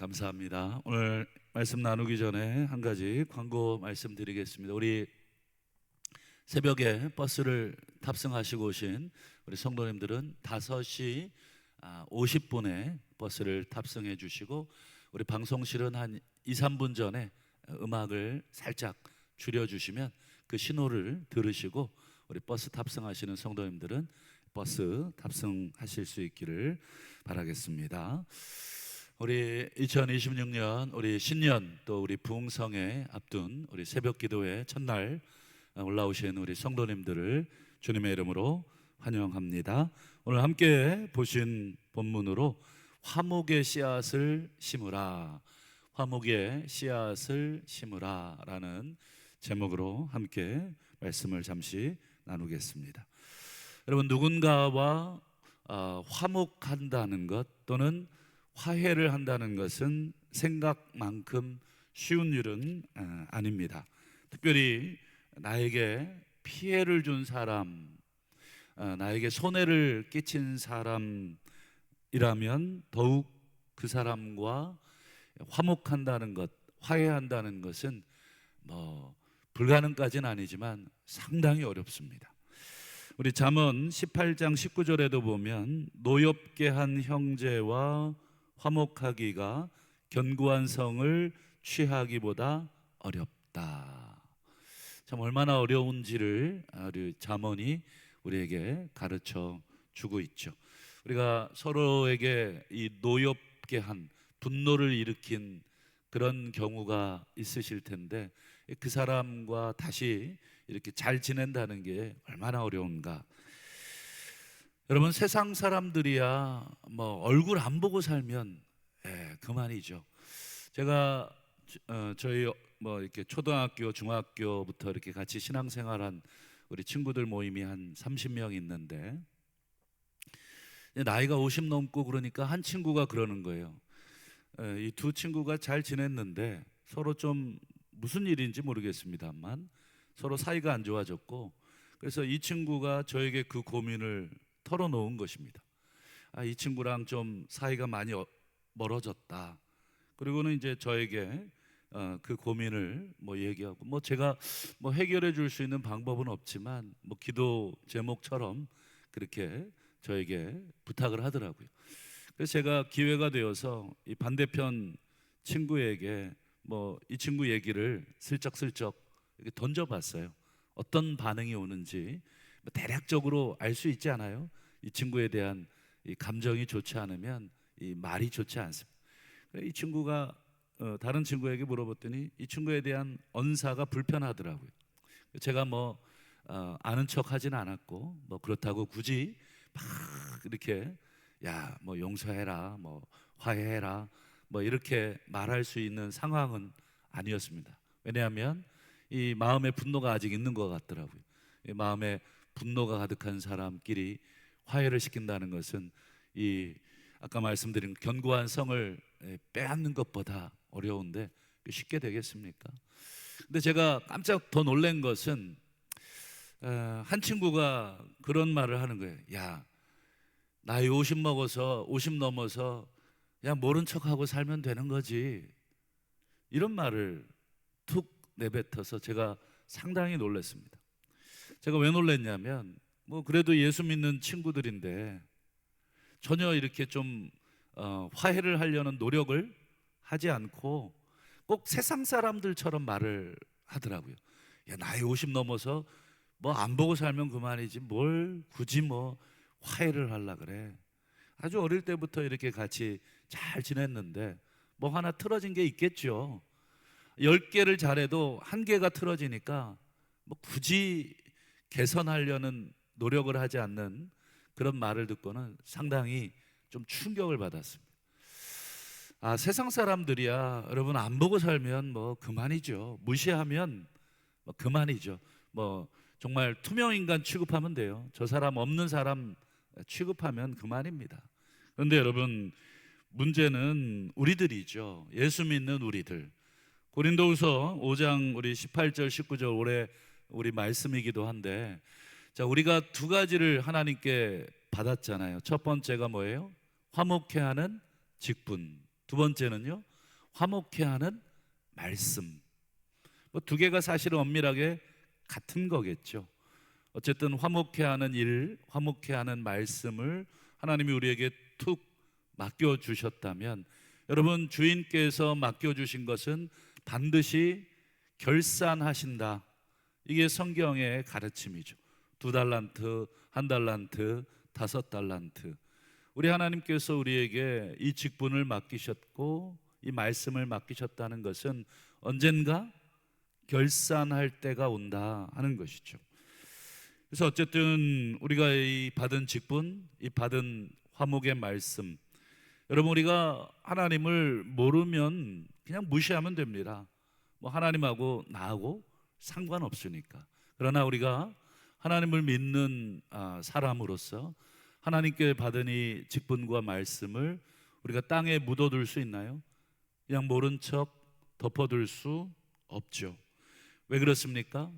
감사합니다. 오늘 말씀 나누기 전에 한 가지 광고 말씀드리겠습니다. 우리 새벽에 버스를 탑승하시고 오신 우리 성도님들은 5시 50분에 버스를 탑승해 주시고, 우리 방송실은 한 2, 3분 전에 음악을 살짝 줄여주시면 그 신호를 들으시고 우리 버스 탑승하시는 성도님들은 버스 탑승하실 수 있기를 바라겠습니다. 우리 2026년 우리 신년, 또 우리 부흥성에 앞둔 우리 새벽 기도회 첫날 올라오신 우리 성도님들을 주님의 이름으로 환영합니다. 오늘 함께 보신 본문으로 화목의 씨앗을 심으라, 화목의 씨앗을 심으라 라는 제목으로 함께 말씀을 잠시 나누겠습니다. 여러분, 누군가와 화목한다는 것 또는 화해를 한다는 것은 생각만큼 쉬운 일은 아닙니다. 특별히 나에게 피해를 준 사람, 나에게 손해를 끼친 사람이라면 더욱 그 사람과 화목한다는 것, 화해한다는 것은 불가능까지는 아니지만 상당히 어렵습니다. 우리 잠언 18장 19절에도 보면 노엽게 한 형제와 화목하기가 견고한 성을 취하기보다 어렵다. 참 얼마나 어려운지를 우리 잠언이 우리에게 가르쳐 주고 있죠. 우리가 서로에게 이 노엽게 한, 분노를 일으킨 그런 경우가 있으실 텐데, 그 사람과 다시 이렇게 잘 지낸다는 게 얼마나 어려운가. 여러분, 세상 사람들이야 얼굴 안 보고 살면 그만이죠. 제가 저희 이렇게 초등학교, 중학교부터 이렇게 같이 신앙생활한 우리 친구들 모임이 한 30명 있는데, 나이가 50 넘고 그러니까 한 친구가 그러는 거예요. 이 두 친구가 잘 지냈는데 서로 좀 무슨 일인지 모르겠습니다만 서로 사이가 안 좋아졌고, 그래서 이 친구가 저에게 그 고민을 털어놓은 것입니다. 이 친구랑 좀 사이가 많이 멀어졌다. 그리고는 이제 저에게 그 고민을 얘기하고, 제가 해결해 줄 수 있는 방법은 없지만 기도 제목처럼 그렇게 저에게 부탁을 하더라고요. 그래서 제가 기회가 되어서 이 반대편 친구에게 이 친구 얘기를 슬쩍슬쩍 이렇게 던져봤어요. 어떤 반응이 오는지 대략적으로 알 수 있지 않아요? 이 친구에 대한 이 감정이 좋지 않으면 이 말이 좋지 않습니다. 이 친구가 다른 친구에게 물어봤더니 이 친구에 대한 언사가 불편하더라고요. 제가 아는 척 하진 않았고, 그렇다고 굳이 막 이렇게 용서해라, 화해해라 이렇게 말할 수 있는 상황은 아니었습니다. 왜냐하면 이 마음에 분노가 아직 있는 것 같더라고요. 이 마음에 분노가 가득한 사람끼리 화해를 시킨다는 것은 이 아까 말씀드린 견고한 성을 빼앗는 것보다 어려운데 쉽게 되겠습니까? 근데 제가 깜짝 더 놀란 것은 한 친구가 그런 말을 하는 거예요. 야, 나이 50 먹어서 50 넘어서 모른 척하고 살면 되는 거지, 이런 말을 툭 내뱉어서 제가 상당히 놀랐습니다. 제가 왜 놀랐냐면 그래도 예수 믿는 친구들인데 전혀 이렇게 좀 화해를 하려는 노력을 하지 않고 꼭 세상 사람들처럼 말을 하더라고요. 야, 나이 50 넘어서 안 보고 살면 그만이지 뭘 굳이 화해를 하려 그래. 아주 어릴 때부터 이렇게 같이 잘 지냈는데 하나 틀어진 게 있겠죠. 10개를 잘해도 1개가 틀어지니까 굳이 개선하려는 노력을 하지 않는 그런 말을 듣고는 상당히 좀 충격을 받았습니다. 세상 사람들이야 여러분, 안 보고 살면 그만이죠. 무시하면 그만이죠. 정말 투명인간 취급하면 돼요. 저 사람 없는 사람 취급하면 그만입니다. 그런데 여러분, 문제는 우리들이죠. 예수 믿는 우리들. 고린도후서 5장 우리 18절 19절 올해 우리 말씀이기도 한데, 자, 우리가 두 가지를 하나님께 받았잖아요. 첫 번째가 뭐예요? 화목해 하는 직분. 두 번째는요, 화목케 하는 말씀. 뭐 두 개가 사실은 엄밀하게 같은 거겠죠. 어쨌든 화목케 하는 일, 화목케 하는 말씀을 하나님이 우리에게 툭 맡겨주셨다면, 여러분, 주인께서 맡겨주신 것은 반드시 결산하신다. 이게 성경의 가르침이죠. 2달란트, 1달란트, 5달란트. 우리 하나님께서 우리에게 이 직분을 맡기셨고 이 말씀을 맡기셨다는 것은 언젠가 결산할 때가 온다 하는 것이죠. 그래서 어쨌든 우리가 이 받은 직분, 이 받은 화목의 말씀, 여러분, 우리가 하나님을 모르면 그냥 무시하면 됩니다. 뭐 하나님하고 나하고 상관없으니까. 그러나 우리가 하나님을 믿는 사람으로서 하나님께 받은 이 직분과 말씀을 우리가 땅에 묻어둘 수 있나요? 그냥 모른 척 덮어둘 수 없죠. 왜 그렇습니까?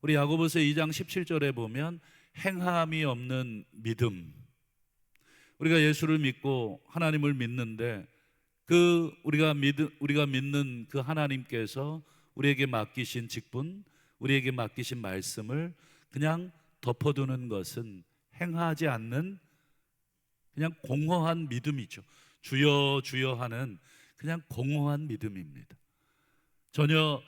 우리 야고보서 2장 17절에 보면 행함이 없는 믿음, 우리가 예수를 믿고 하나님을 믿는데 우리가 믿는 그 하나님께서 우리에게 맡기신 직분, 우리에게 맡기신 말씀을 그냥 덮어두는 것은 행하지 않는 그냥 공허한 믿음이죠. 주여 주여 하는 그냥 공허한 믿음입니다. 전혀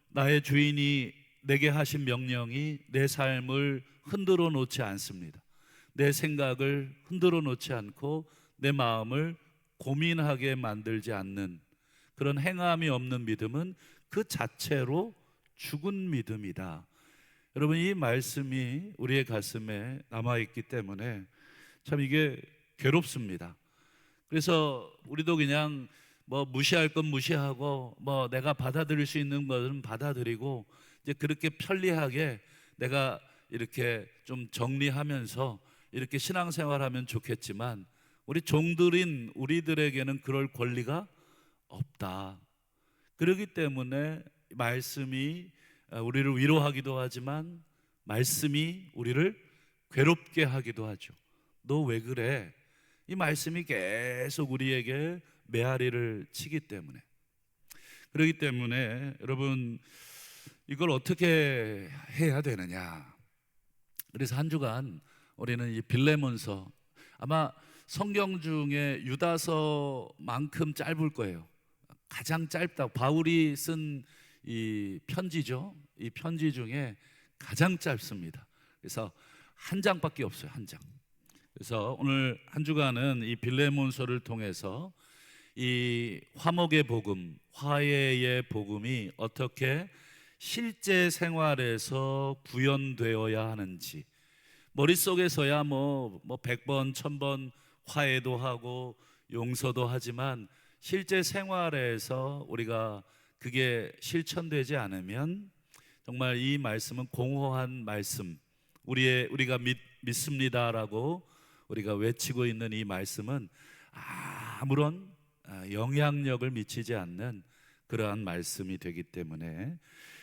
나의 주인이 내게 하신 명령이 내 삶을 흔들어 놓지 않습니다. 내 생각을 흔들어 놓지 않고 내 마음을 고민하게 만들지 않는 그런 행함이 없는 믿음은 그 자체로 죽은 믿음이다. 여러분, 이 말씀이 우리의 가슴에 남아있기 때문에 참 이게 괴롭습니다. 그래서 우리도 그냥 뭐 무시할 건 무시하고 뭐 내가 받아들일 수 있는 것은 받아들이고 이제 그렇게 편리하게 내가 이렇게 좀 정리하면서 이렇게 신앙생활하면 좋겠지만 우리 종들인 우리들에게는 그럴 권리가 없다. 그렇기 때문에 말씀이 우리를 위로하기도 하지만 말씀이 우리를 괴롭게 하기도 하죠. 너 왜 그래? 이 말씀이 계속 우리에게 메아리를 치기 때문에. 그렇기 때문에 여러분, 이걸 어떻게 해야 되느냐. 그래서 한 주간 우리는 이 빌레몬서, 아마 성경 중에 유다서만큼 짧을 거예요. 가장 짧다고. 바울이 쓴 이 편지죠. 이 편지 중에 가장 짧습니다. 그래서 한 장밖에 없어요. 한 장. 그래서 오늘 한 주간은 이 빌레몬서를 통해서 이 화목의 복음, 화해의 복음이 어떻게 실제 생활에서 구현되어야 하는지, 머릿속에서야 뭐 100번, 1000번 화해도 하고 용서도 하지만 실제 생활에서 우리가 그게 실천되지 않으면 정말 이 말씀은 공허한 말씀, 우리가 믿습니다라고 우리가 외치고 있는 이 말씀은 아무런 영향력을 미치지 않는 그러한 말씀이 되기 때문에,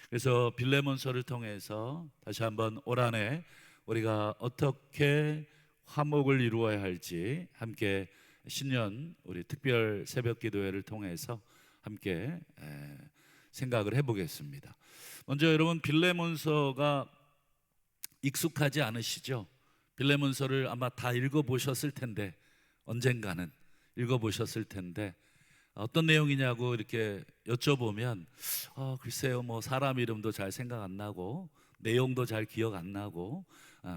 그래서 빌레몬서를 통해서 다시 한번 올 한해 우리가 어떻게 화목을 이루어야 할지 함께 신년 우리 특별 새벽 기도회를 통해서 함께 생각을 해보겠습니다. 먼저 여러분, 빌레몬서가 익숙하지 않으시죠? 빌레몬서를 아마 다 읽어보셨을 텐데, 언젠가는 읽어보셨을 텐데 어떤 내용이냐고 이렇게 여쭤보면 글쎄요, 뭐 사람 이름도 잘 생각 안 나고 내용도 잘 기억 안 나고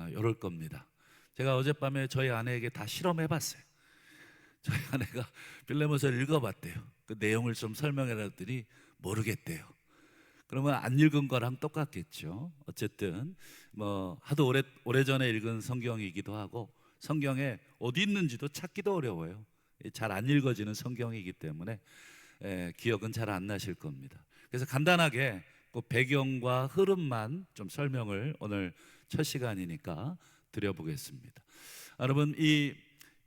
이럴 겁니다. 제가 어젯밤에 저희 아내에게 다 실험해봤어요. 저희 아내가 빌레몬서를 읽어봤대요. 그 내용을 좀 설명해놨더니 모르겠대요. 그러면 안 읽은 거랑 똑같겠죠. 어쨌든 뭐 하도 오래전에 읽은 성경이기도 하고 성경에 어디 있는지도 찾기도 어려워요. 잘 안 읽어지는 성경이기 때문에 기억은 잘 안 나실 겁니다. 그래서 간단하게 그 배경과 흐름만 좀 설명을 오늘 첫 시간이니까 드려보겠습니다. 여러분, 이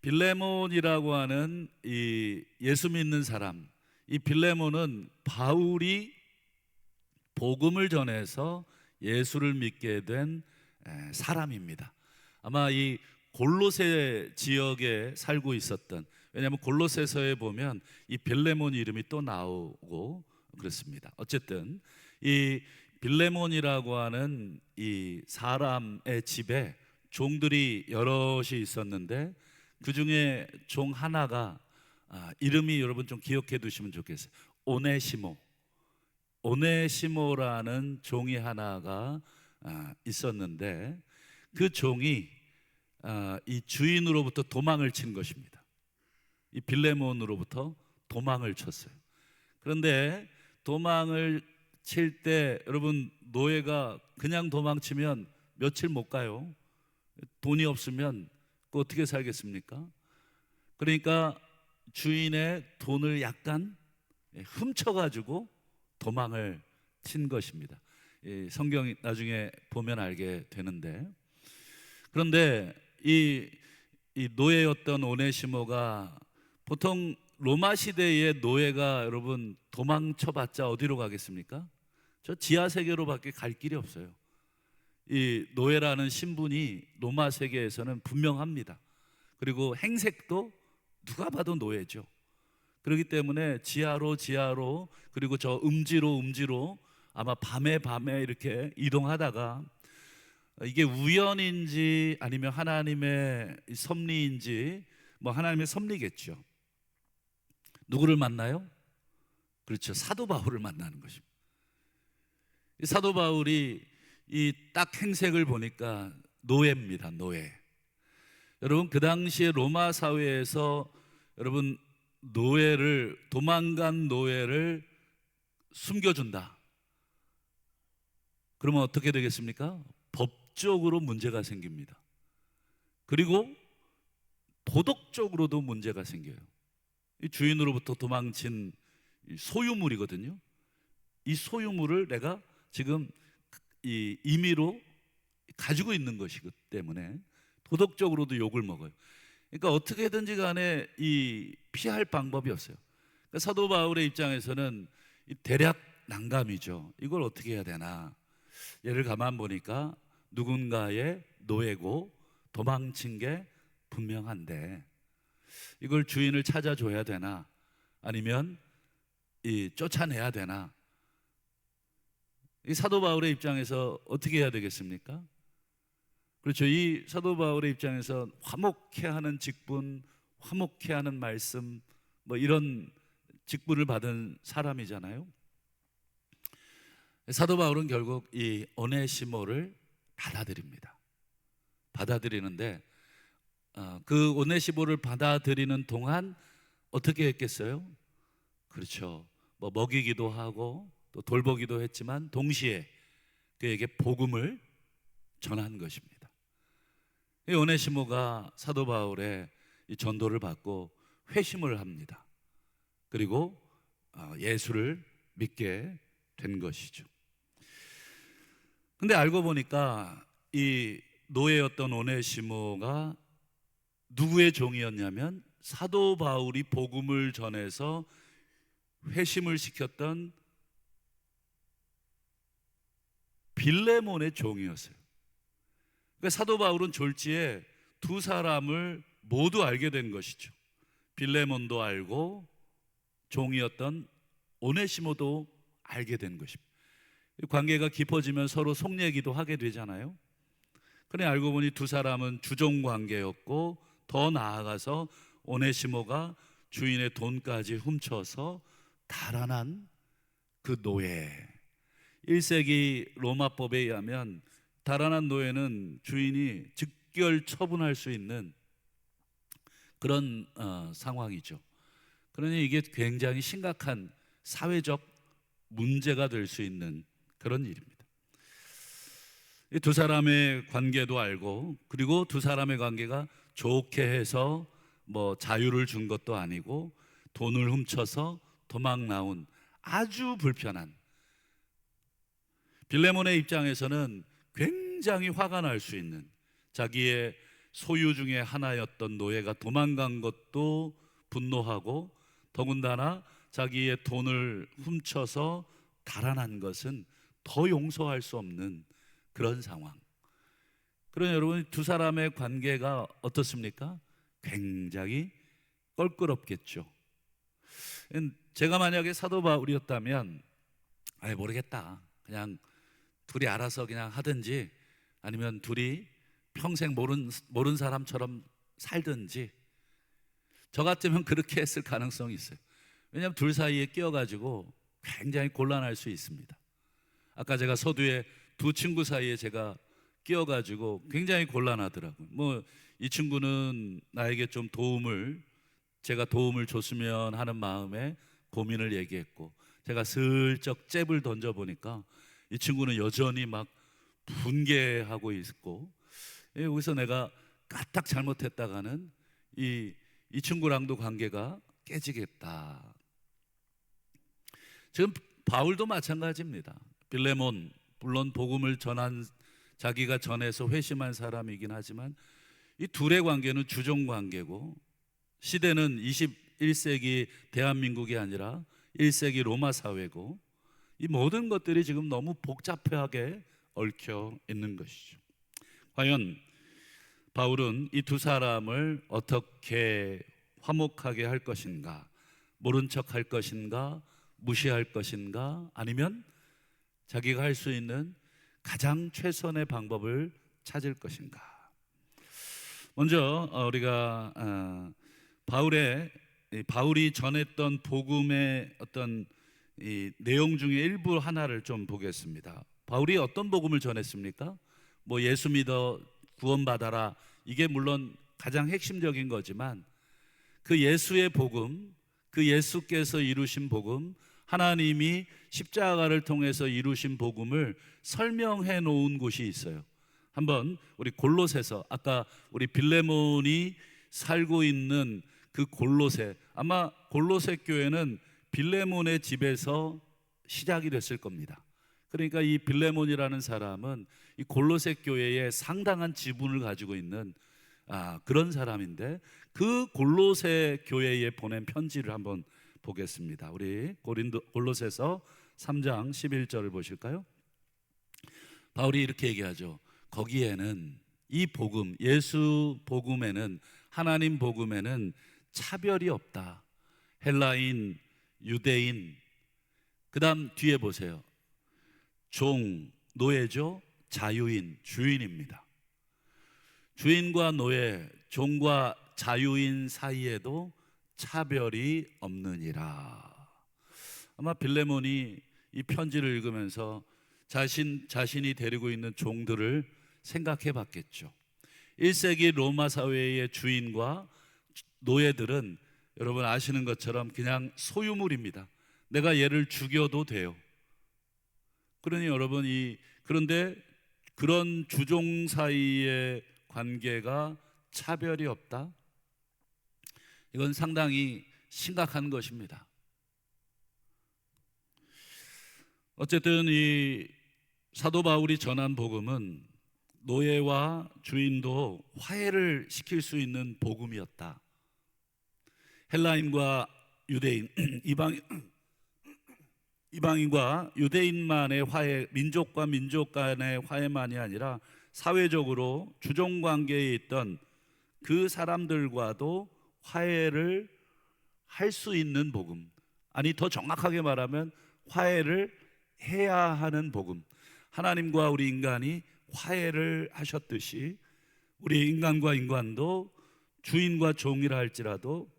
빌레몬이라고 하는 이 예수 믿는 사람, 이 빌레몬은 바울이 복음을 전해서 예수를 믿게 된 사람입니다. 아마 이 골로새 지역에 살고 있었던, 왜냐하면 골로새서에 보면 이 빌레몬 이름이 또 나오고 그렇습니다. 어쨌든 이 빌레몬이라고 하는 이 사람의 집에 종들이 여럿이 있었는데 그 중에 종 하나가 이름이 여러분 좀 기억해 두시면 좋겠어요. 오네시모. 오네시모라는 종이 하나가 있었는데 그 종이 이 주인으로부터 도망을 친 것입니다. 이 빌레몬으로부터 도망을 쳤어요. 그런데 도망을 칠 때 여러분 노예가 그냥 도망치면 며칠 못 가요. 돈이 없으면 그 어떻게 살겠습니까? 그러니까 주인의 돈을 약간 훔쳐가지고 도망을 친 것입니다. 성경 나중에 보면 알게 되는데, 그런데 이 노예였던 오네시모가 보통 로마 시대의 노예가 여러분 도망쳐봤자 어디로 가겠습니까? 저 지하 세계로밖에 갈 길이 없어요. 이 노예라는 신분이 로마 세계에서는 분명합니다. 그리고 행색도 누가 봐도 노예죠. 그렇기 때문에 지하로 그리고 저 음지로 아마 밤에 이렇게 이동하다가 이게 우연인지 아니면 하나님의 섭리인지, 뭐 하나님의 섭리겠죠. 누구를 만나요? 그렇죠. 사도 바울을 만나는 것입니다. 이 사도 바울이 이 딱 행색을 보니까 노예입니다. 노예. 여러분 그 당시에 로마 사회에서 여러분 도망간 노예를 숨겨준다. 그러면 어떻게 되겠습니까? 법적으로 문제가 생깁니다. 그리고 도덕적으로도 문제가 생겨요. 이 주인으로부터 도망친 소유물이거든요. 이 소유물을 내가 지금 이 임의로 가지고 있는 것이기 때문에 도덕적으로도 욕을 먹어요. 그러니까 어떻게든지 간에 이 피할 방법이 없어요. 그러니까 사도 바울의 입장에서는 대략 난감이죠. 이걸 어떻게 해야 되나. 얘를 가만 보니까 누군가의 노예고 도망친 게 분명한데 이걸 주인을 찾아줘야 되나 아니면 쫓아내야 되나. 이 사도 바울의 입장에서 어떻게 해야 되겠습니까? 그렇죠. 이 사도 바울의 입장에서 화목해 하는 직분, 화목해 하는 말씀, 뭐 이런 직분을 받은 사람이잖아요. 사도 바울은 결국 이 오네시모를 받아들입니다. 받아들이는데 그 오네시모를 받아들이는 동안 어떻게 했겠어요? 그렇죠. 뭐 먹이기도 하고 또 돌보기도 했지만 동시에 그에게 복음을 전한 것입니다. 이 오네시모가 사도 바울의 이 전도를 받고 회심을 합니다. 그리고 예수를 믿게 된 것이죠. 근데 알고 보니까 이 노예였던 오네시모가 누구의 종이었냐면 사도 바울이 복음을 전해서 회심을 시켰던 빌레몬의 종이었어요. 그러니까 사도 바울은 졸지에 두 사람을 모두 알게 된 것이죠. 빌레몬도 알고 종이었던 오네시모도 알게 된 것입니다. 관계가 깊어지면 서로 속 얘기도 하게 되잖아요. 그래 알고 보니 두 사람은 주종 관계였고 더 나아가서 오네시모가 주인의 돈까지 훔쳐서 달아난 그 노예. 1세기 로마법에 의하면 달아난 노예는 주인이 즉결 처분할 수 있는 그런 상황이죠. 그러니 이게 굉장히 심각한 사회적 문제가 될 수 있는 그런 일입니다. 이 두 사람의 관계도 알고 그리고 두 사람의 관계가 좋게 해서 뭐 자유를 준 것도 아니고 돈을 훔쳐서 도망 나온 아주 불편한 빌레몬의 입장에서는 굉장히 화가 날 수 있는 자기의 소유 중에 하나였던 노예가 도망간 것도 분노하고 더군다나 자기의 돈을 훔쳐서 달아난 것은 더 용서할 수 없는 그런 상황. 그러니 여러분 두 사람의 관계가 어떻습니까? 굉장히 껄끄럽겠죠. 제가 만약에 사도 바울이었다면 모르겠다, 그냥 둘이 알아서 그냥 하든지 아니면 둘이 평생 모른 사람처럼 살든지, 저 같으면 그렇게 했을 가능성이 있어요. 왜냐하면 둘 사이에 끼어가지고 굉장히 곤란할 수 있습니다. 아까 제가 서두에 두 친구 사이에 제가 끼어가지고 굉장히 곤란하더라고요. 뭐 이 친구는 나에게 좀 제가 도움을 줬으면 하는 마음에 고민을 얘기했고, 제가 슬쩍 잽을 던져보니까 이 친구는 여전히 막 분개하고 있고, 여기서 내가 까딱 잘못했다가는 이 친구랑도 관계가 깨지겠다. 지금 바울도 마찬가지입니다. 빌레몬, 물론 복음을 자기가 전해서 회심한 사람이긴 하지만 이 둘의 관계는 주종 관계고, 시대는 21세기 대한민국이 아니라 1세기 로마 사회고, 이 모든 것들이 지금 너무 복잡하게 얽혀 있는 것이죠. 과연 바울은 이 두 사람을 어떻게 화목하게 할 것인가? 모른 척 할 것인가? 무시할 것인가? 아니면 자기가 할 수 있는 가장 최선의 방법을 찾을 것인가? 먼저 우리가 바울이 전했던 복음의 어떤 이 내용 중에 일부 하나를 좀 보겠습니다. 바울이 어떤 복음을 전했습니까? 뭐 예수 믿어 구원받아라, 이게 물론 가장 핵심적인 거지만 그 예수의 복음, 그 예수께서 이루신 복음, 하나님이 십자가를 통해서 이루신 복음을 설명해 놓은 곳이 있어요. 한번 우리 골로새서, 아까 우리 빌레몬이 살고 있는 그 골로새, 아마 골로새 교회는 빌레몬의 집에서 시작이 됐을 겁니다. 그러니까 이 빌레몬이라는 사람은 이 골로새 교회에 상당한 지분을 가지고 있는 그런 사람인데, 그 골로새 교회에 보낸 편지를 한번 보겠습니다. 우리 골로새서 3장 11절을 보실까요? 바울이 이렇게 얘기하죠. 거기에는 이 복음, 예수 복음에는, 하나님 복음에는 차별이 없다. 헬라인, 유대인, 그 다음 뒤에 보세요. 종, 노예죠. 자유인, 주인입니다. 주인과 노예, 종과 자유인 사이에도 차별이 없느니라. 아마 빌레몬이 이 편지를 읽으면서 자신이 데리고 있는 종들을 생각해 봤겠죠. 1세기 로마 사회의 주인과 노예들은 여러분 아시는 것처럼 그냥 소유물입니다. 내가 얘를 죽여도 돼요. 그러니 여러분, 그런데 그런 주종 사이의 관계가 차별이 없다? 이건 상당히 심각한 것입니다. 어쨌든 이 사도 바울이 전한 복음은 노예와 주인도 화해를 시킬 수 있는 복음이었다. 헬라인과 유대인, 이방인과 유대인만의 화해, 민족과 민족 간의 화해만이 아니라 사회적으로 주종 관계에 있던 그 사람들과도 화해를 할 수 있는 복음, 아니 더 정확하게 말하면 화해를 해야 하는 복음. 하나님과 우리 인간이 화해를 하셨듯이 우리 인간과 인간도 주인과 종이라 할지라도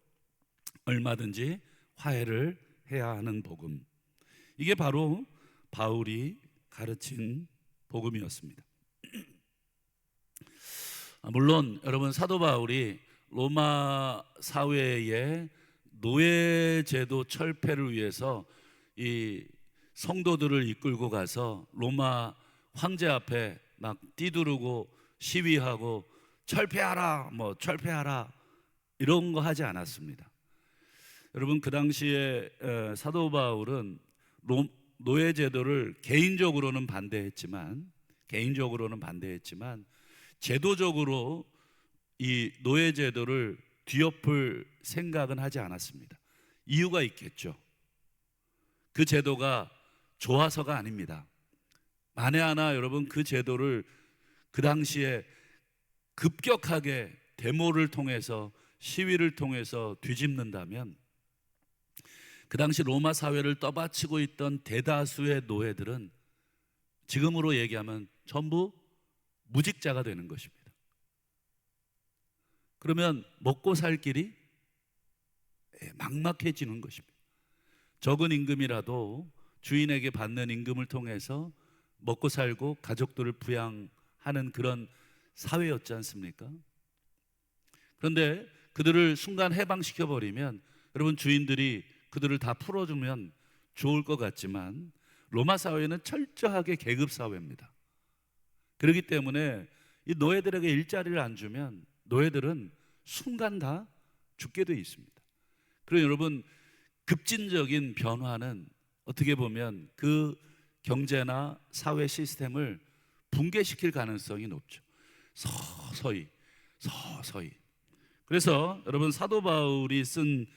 얼마든지 화해를 해야 하는 복음. 이게 바로 바울이 가르친 복음이었습니다. 물론 여러분, 사도 바울이 로마 사회의 노예제도 철폐를 위해서 이 성도들을 이끌고 가서 로마 황제 앞에 막 뛰두르고 시위하고 철폐하라, 철폐하라, 이런 거 하지 않았습니다. 여러분, 그 당시에 사도 바울은 노예제도를 개인적으로는 반대했지만 제도적으로 이 노예제도를 뒤엎을 생각은 하지 않았습니다. 이유가 있겠죠. 그 제도가 좋아서가 아닙니다. 만에 하나 여러분, 그 제도를 그 당시에 급격하게 데모를 통해서 시위를 통해서 뒤집는다면 그 당시 로마 사회를 떠받치고 있던 대다수의 노예들은 지금으로 얘기하면 전부 무직자가 되는 것입니다. 그러면 먹고 살 길이 막막해지는 것입니다. 적은 임금이라도 주인에게 받는 임금을 통해서 먹고 살고 가족들을 부양하는 그런 사회였지 않습니까? 그런데 그들을 순간 해방시켜버리면 여러분, 주인들이 그들을 다 풀어주면 좋을 것 같지만 로마 사회는 철저하게 계급 사회입니다. 그렇기 때문에 이 노예들에게 일자리를 안 주면 노예들은 순간 다 죽게 돼 있습니다. 그리고 여러분, 급진적인 변화는 어떻게 보면 그 경제나 사회 시스템을 붕괴시킬 가능성이 높죠. 서서히. 그래서 여러분, 사도 바울이 쓴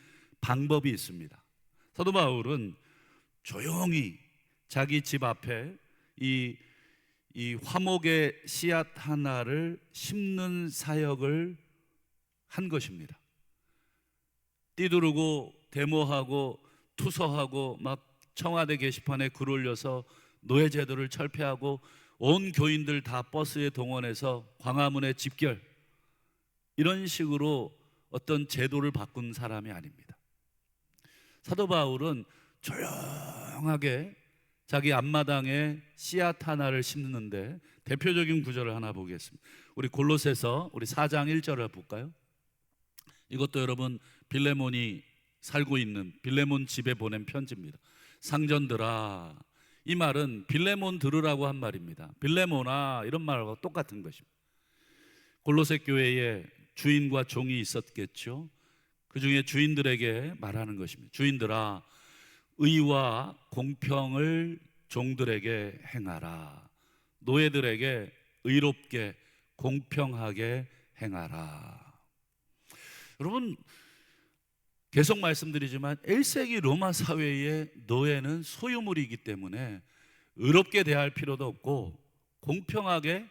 방법이 있습니다. 사도 바울은 조용히 자기 집 앞에 이 화목의 씨앗 하나를 심는 사역을 한 것입니다. 띠두르고 데모하고 투서하고 막 청와대 게시판에 글 올려서 노예 제도를 철폐하고 온 교인들 다 버스에 동원해서 광화문에 집결, 이런 식으로 어떤 제도를 바꾼 사람이 아닙니다. 사도 바울은 조용하게 자기 앞마당에 씨앗 하나를 심는데 대표적인 구절을 하나 보겠습니다. 우리 골로새서 우리 4장 1절을 볼까요? 이것도 여러분 빌레몬이 살고 있는 빌레몬 집에 보낸 편지입니다. 상전들아, 이 말은 빌레몬 들으라고 한 말입니다. 빌레몬아, 이런 말과 똑같은 것입니다. 골로새 교회에 주인과 종이 있었겠죠. 그 중에 주인들에게 말하는 것입니다. 주인들아, 의와 공평을 종들에게 행하라. 노예들에게 의롭게 공평하게 행하라. 여러분, 계속 말씀드리지만 1세기 로마 사회의 노예는 소유물이기 때문에 의롭게 대할 필요도 없고 공평하게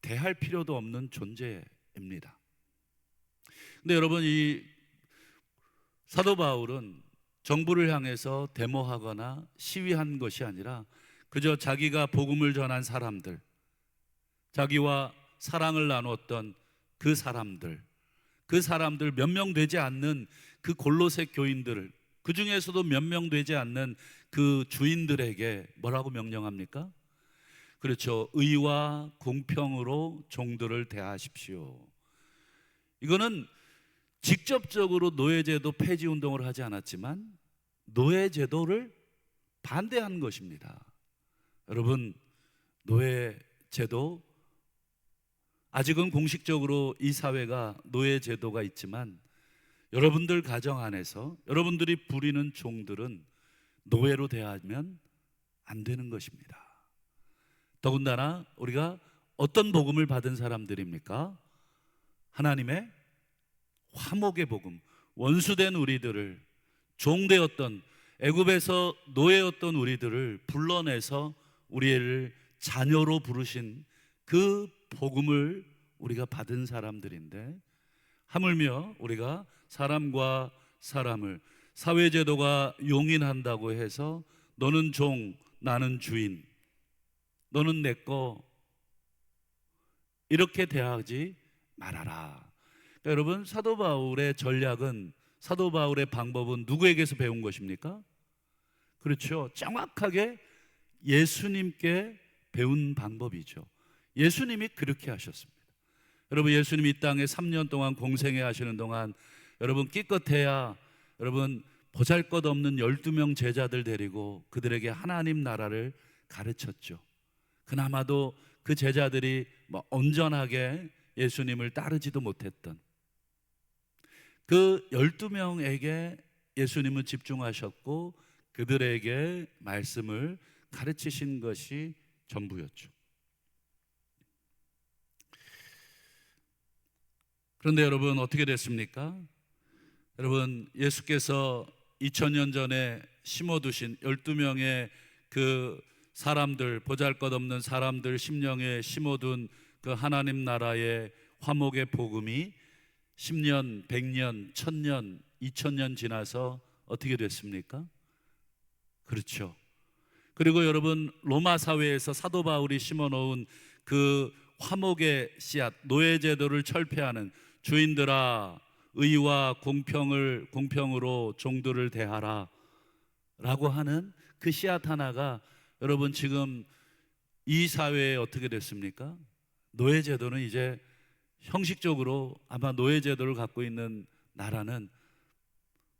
대할 필요도 없는 존재입니다. 근데 여러분, 이 사도 바울은 정부를 향해서 데모하거나 시위한 것이 아니라 그저 자기가 복음을 전한 사람들, 자기와 사랑을 나눴던 그 사람들 몇 명 되지 않는 그 골로새 교인들을, 그 중에서도 몇 명 되지 않는 그 주인들에게 뭐라고 명령합니까? 그렇죠. 의와 공평으로 종들을 대하십시오. 이거는 직접적으로 노예제도 폐지 운동을 하지 않았지만 노예제도를 반대한 것입니다. 여러분, 노예제도, 아직은 공식적으로 이 사회가 노예제도가 있지만 여러분들 가정 안에서 여러분들이 부리는 종들은 노예로 대하면 안 되는 것입니다. 더군다나 우리가 어떤 복음을 받은 사람들입니까? 하나님의 화목의 복음, 원수된 우리들을, 종되었던 애굽에서 노예였던 우리들을 불러내서 우리를 자녀로 부르신 그 복음을 우리가 받은 사람들인데, 하물며 우리가 사람과 사람을 사회제도가 용인한다고 해서 너는 종, 나는 주인, 너는 내 거, 이렇게 대하지 말아라. 그러니까 여러분, 사도 바울의 전략은, 사도 바울의 방법은 누구에게서 배운 것입니까? 그렇죠. 정확하게 예수님께 배운 방법이죠. 예수님이 그렇게 하셨습니다. 여러분, 예수님이 이 땅에 3년 동안 공생애 하시는 동안 여러분 기껏해야 여러분 보잘것없는 12명 제자들 데리고 그들에게 하나님 나라를 가르쳤죠. 그나마도 그 제자들이 온전하게 예수님을 따르지도 못했던 그 12명에게 예수님은 집중하셨고 그들에게 말씀을 가르치신 것이 전부였죠. 그런데 여러분, 어떻게 됐습니까? 여러분, 예수께서 2000년 전에 심어두신 12명의 그 사람들, 보잘것없는 사람들 심령에 심어둔 그 하나님 나라의 화목의 복음이 10년, 100년, 1000년, 2000년 지나서 어떻게 됐습니까? 그렇죠. 그리고 여러분, 로마 사회에서 사도 바울이 심어놓은 그 화목의 씨앗, 노예제도를 철폐하는, 주인들아 의와 공평으로 종들을 대하라 라고 하는 그 씨앗 하나가 여러분 지금 이 사회에 어떻게 됐습니까? 노예제도는 이제 형식적으로 아마 노예제도를 갖고 있는 나라는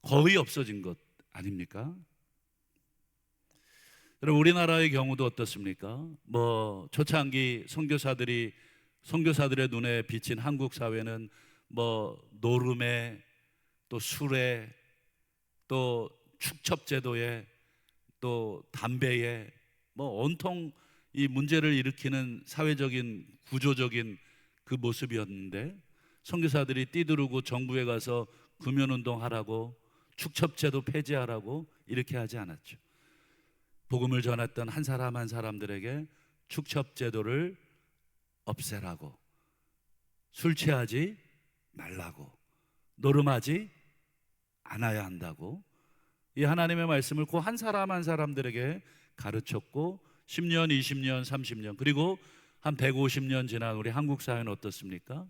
거의 없어진 것 아닙니까? 여러분, 우리나라의 경우도 어떻습니까? 뭐 초창기 선교사들의 눈에 비친 한국 사회는 뭐 노름에, 또 술에, 또 축첩제도에, 또 담배에, 뭐 온통 이 문제를 일으키는 사회적인 구조적인 그 모습이었는데, 선교사들이 뛰두르고 정부에 가서 금연운동 하라고, 축첩제도 폐지하라고 이렇게 하지 않았죠. 복음을 전했던 한 사람 한 사람들에게 축첩제도를 없애라고, 술 취하지 말라고, 노름하지 않아야 한다고, 이 하나님의 말씀을 그 한 사람 한 사람들에게 가르쳤고, 10년, 20년, 30년, 그리고 한 150년 지난 우리 한국 사회는 어떻습니까?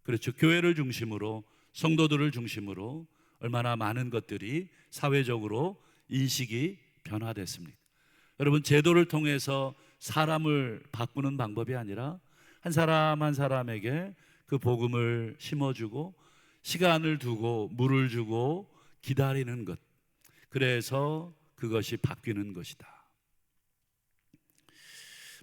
그렇죠. 교회를 중심으로, 성도들을 중심으로 얼마나 많은 것들이 사회적으로 인식이 변화됐습니까? 여러분, 제도를 통해서 사람을 바꾸는 방법이 아니라 한 사람 한 사람에게 그 복음을 심어주고 시간을 두고 물을 주고 기다리는 것, 그래서 그것이 바뀌는 것이다.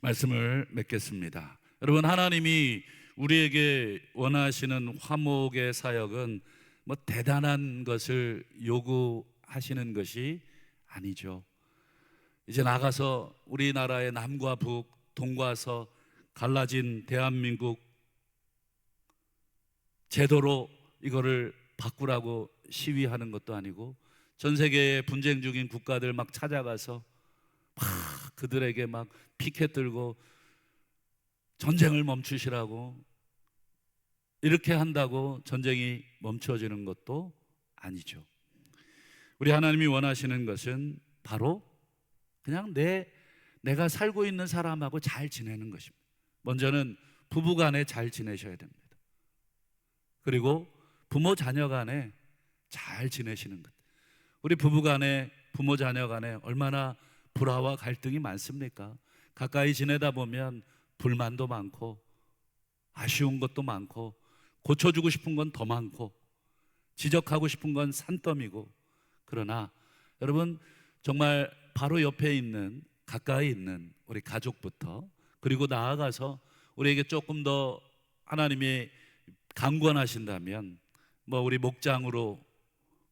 말씀을 맺겠습니다. 여러분, 하나님이 우리에게 원하시는 화목의 사역은 뭐 대단한 것을 요구하시는 것이 아니죠. 이제 나가서 우리나라의 남과 북, 동과 서 갈라진 대한민국 제도로 이거를 바꾸라고 시위하는 것도 아니고, 전 세계의 분쟁 중인 국가들 막 찾아가서 막 그들에게 막 피켓 들고 전쟁을 멈추시라고, 이렇게 한다고 전쟁이 멈춰지는 것도 아니죠. 우리 하나님이 원하시는 것은 바로 그냥 내가 살고 있는 사람하고 잘 지내는 것입니다. 먼저는 부부 간에 잘 지내셔야 됩니다. 그리고 부모 자녀 간에 잘 지내시는 것. 우리 부부 간에, 부모 자녀 간에 얼마나 불화와 갈등이 많습니까? 가까이 지내다 보면 불만도 많고 아쉬운 것도 많고 고쳐주고 싶은 건 더 많고 지적하고 싶은 건 산더미고, 그러나 여러분, 정말 바로 옆에 있는, 가까이 있는 우리 가족부터, 그리고 나아가서 우리에게 조금 더 하나님이 강권하신다면 뭐 우리 목장으로,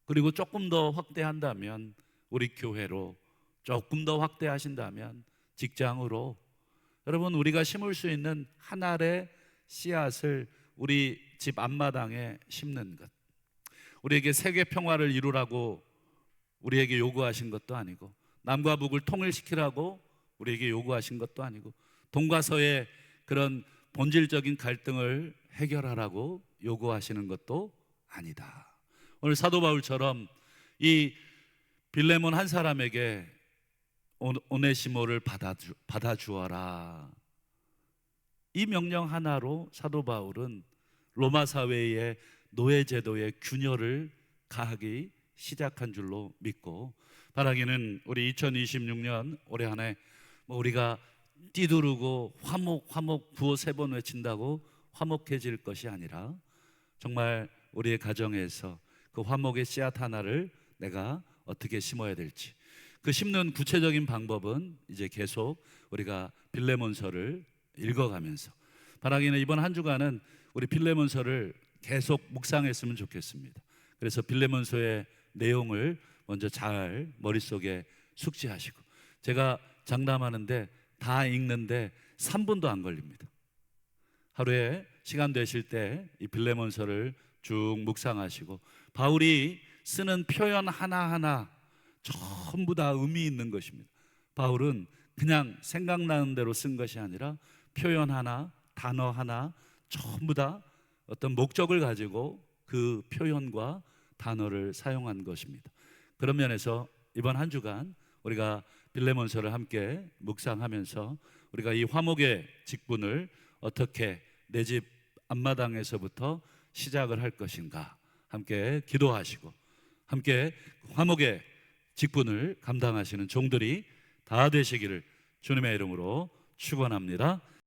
그리고 조금 더 확대한다면 우리 교회로, 조금 더 확대하신다면 직장으로, 여러분, 우리가 심을 수 있는 한 알의 씨앗을 우리 집 앞마당에 심는 것, 우리에게 세계 평화를 이루라고 우리에게 요구하신 것도 아니고, 남과 북을 통일시키라고 우리에게 요구하신 것도 아니고, 동과 서의 그런 본질적인 갈등을 해결하라고 요구하시는 것도 아니다. 오늘 사도 바울처럼 이 빌레몬 한 사람에게 오네시모를 받아주어라, 이 명령 하나로 사도 바울은 로마 사회의 노예제도의 균열을 가하기 시작한 줄로 믿고, 바라기는 우리 2026년 올해 한 해 우리가 뛰두르고 화목 구호 3번 외친다고 화목해질 것이 아니라, 정말 우리의 가정에서 그 화목의 씨앗 하나를 내가 어떻게 심어야 될지, 그 심는 구체적인 방법은 이제 계속 우리가 빌레몬서를 읽어가면서, 바라기는 이번 한 주간은 우리 빌레몬서를 계속 묵상했으면 좋겠습니다. 그래서 빌레몬서의 내용을 먼저 잘 머릿속에 숙지하시고, 제가 장담하는데 다 읽는데 3분도 안 걸립니다. 하루에 시간 되실 때 이 빌레몬서를 쭉 묵상하시고, 바울이 쓰는 표현 하나하나 전부 다 의미 있는 것입니다. 바울은 그냥 생각나는 대로 쓴 것이 아니라 표현 하나, 단어 하나 전부 다 어떤 목적을 가지고 그 표현과 단어를 사용한 것입니다. 그런 면에서 이번 한 주간 우리가 빌레몬서를 함께 묵상하면서 우리가 이 화목의 직분을 어떻게 내 집 앞마당에서부터 시작을 할 것인가 함께 기도하시고 함께 화목의 직분을 감당하시는 종들이 다 되시기를 주님의 이름으로 축원합니다.